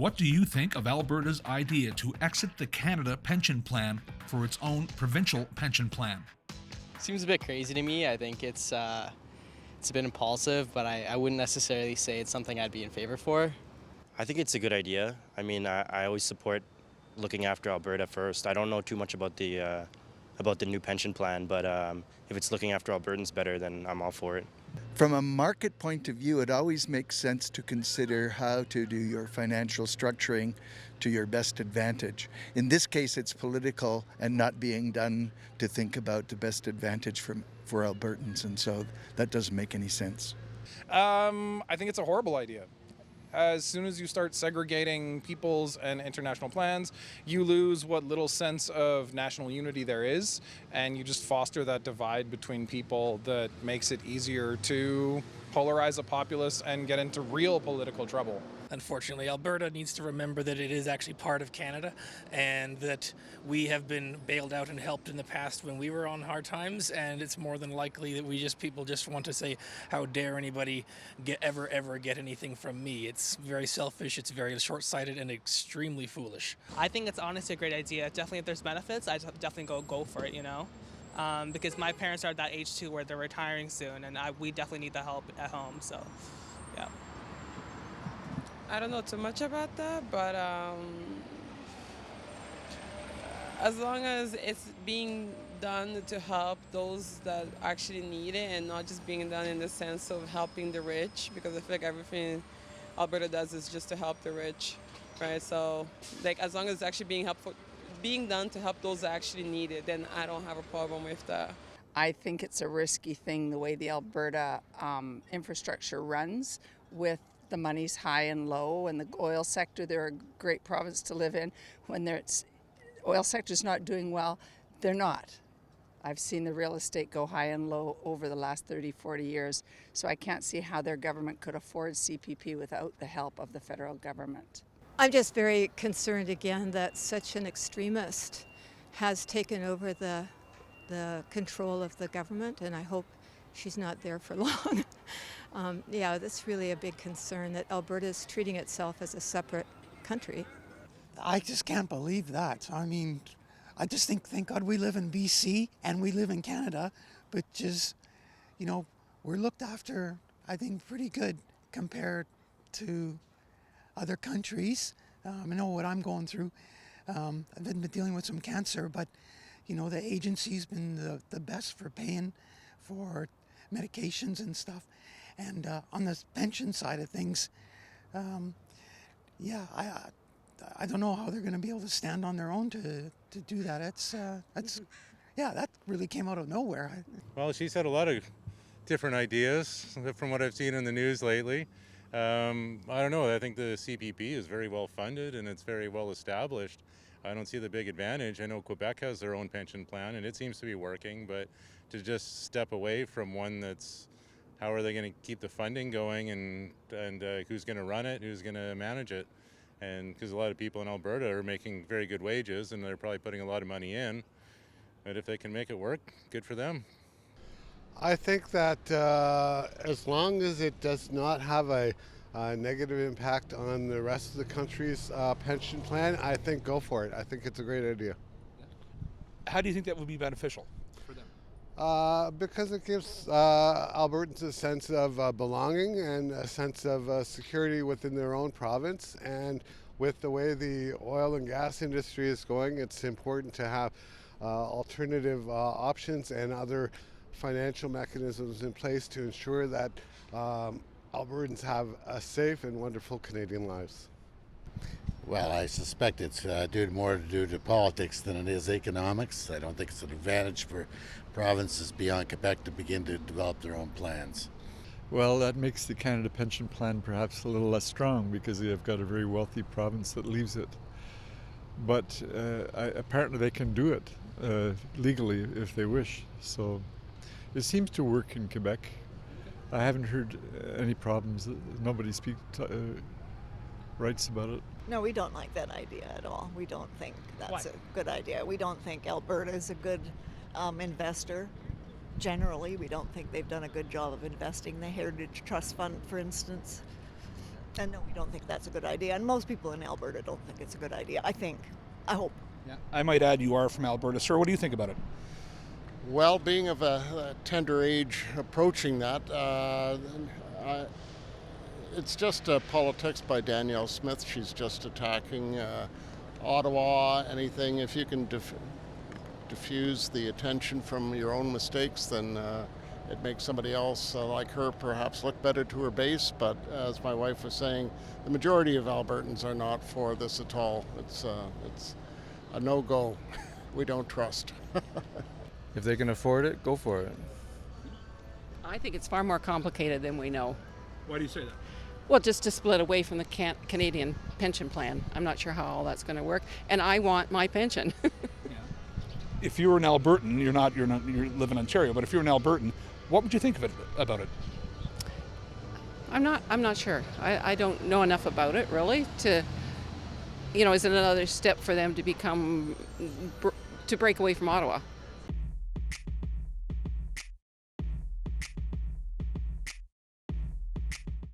What do you think of Alberta's idea to exit the Canada Pension Plan for its own provincial pension plan? Seems a bit crazy to me. I think it's a bit impulsive, but I wouldn't necessarily say it's something I'd be in favor for. I think it's a good idea. I mean, I always support looking after Alberta first. I don't know too much about the new pension plan, but if it's looking after Albertans better, then I'm all for it. From a market point of view, it always makes sense to consider how to do your financial structuring to your best advantage. In this case, it's political and not being done to think about the best advantage for Albertans, and so that doesn't make any sense. I think it's a horrible idea. As soon as you start segregating people's and international plans, you lose what little sense of national unity there is, and you just foster that divide between people that makes it easier to polarize a populace and get into real political trouble. Unfortunately, Alberta needs to remember that it is actually part of Canada and that we have been bailed out and helped in the past when we were on hard times, and it's more than likely that people just want to say, how dare anybody ever get anything from me. It's very selfish, it's very short-sighted, and extremely foolish. I think it's honestly a great idea. Definitely if there's benefits, I'd definitely go for it, you know? Because my parents are at that age too where they're retiring soon, and we definitely need the help at home, so yeah. I don't know too much about that, but as long as it's being done to help those that actually need it and not just being done in the sense of helping the rich, because I feel like everything Alberta does is just to help the rich, right? So like as long as it's actually being done to help those that actually need it, then I don't have a problem with that. I think it's a risky thing the way the Alberta infrastructure runs with the money's high and low, and the oil sector, they're a great province to live in. When oil sector's not doing well, they're not. I've seen the real estate go high and low over the last 30, 40 years, so I can't see how their government could afford CPP without the help of the federal government. I'm just very concerned again that such an extremist has taken over the control of the government, and I hope she's not there for long. Yeah, that's really a big concern that Alberta is treating itself as a separate country. I just can't believe that. I mean, I just thank God we live in BC and we live in Canada, but just, you know, we're looked after, I think, pretty good compared to other countries. I know what I'm going through. I've been dealing with some cancer, but, you know, the agency's been the best for paying for medications and stuff. And on the pension side of things, yeah, I don't know how they're going to be able to stand on their own to do that. Yeah, that really came out of nowhere. Well, she's had a lot of different ideas from what I've seen in the news lately. I don't know. I think the CPP is very well funded and it's very well established. I don't see the big advantage. I know Quebec has their own pension plan and it seems to be working, but to just step away from one that's, how are they going to keep the funding going and who's going to run it, who's going to manage it? And because a lot of people in Alberta are making very good wages and they're probably putting a lot of money in, but if they can make it work, good for them. I think that as long as it does not have a negative impact on the rest of the country's pension plan, I think go for it. I think it's a great idea. How do you think that would be beneficial for them? Because it gives Albertans a sense of belonging and a sense of security within their own province. And with the way the oil and gas industry is going, it's important to have alternative options and other financial mechanisms in place to ensure that Albertans have a safe and wonderful Canadian lives. Well, I suspect it's more due to politics than it is economics. I don't think it's an advantage for provinces beyond Quebec to begin to develop their own plans. Well, that makes the Canada Pension Plan perhaps a little less strong because they've got a very wealthy province that leaves it. But apparently they can do it legally if they wish. So it seems to work in Quebec. I haven't heard any problems. Nobody writes about it. No, we don't like that idea at all. We don't think that's a good idea. We don't think Alberta is a good investor. Generally, we don't think they've done a good job of investing. The Heritage Trust Fund, for instance, And no, we don't think that's a good idea. And most people in Alberta don't think it's a good idea. I hope. Yeah. I might add, you are from Alberta. Sir, what do you think about it? Well, being of a tender age approaching that, it's just politics by Danielle Smith. She's just attacking Ottawa, anything. If you can diffuse the attention from your own mistakes, then it makes somebody else like her perhaps look better to her base. But as my wife was saying, the majority of Albertans are not for this at all. It's a no-go. We don't trust. If they can afford it, go for it. I think it's far more complicated than we know. Why do you say that? Well, just to split away from the Canadian pension plan. I'm not sure how all that's going to work, and I want my pension. If you were an Albertan, you live in Ontario, but if you're an Albertan, what would you think about it? I'm not sure. I don't know enough about it really to, is it another step for them to to break away from Ottawa?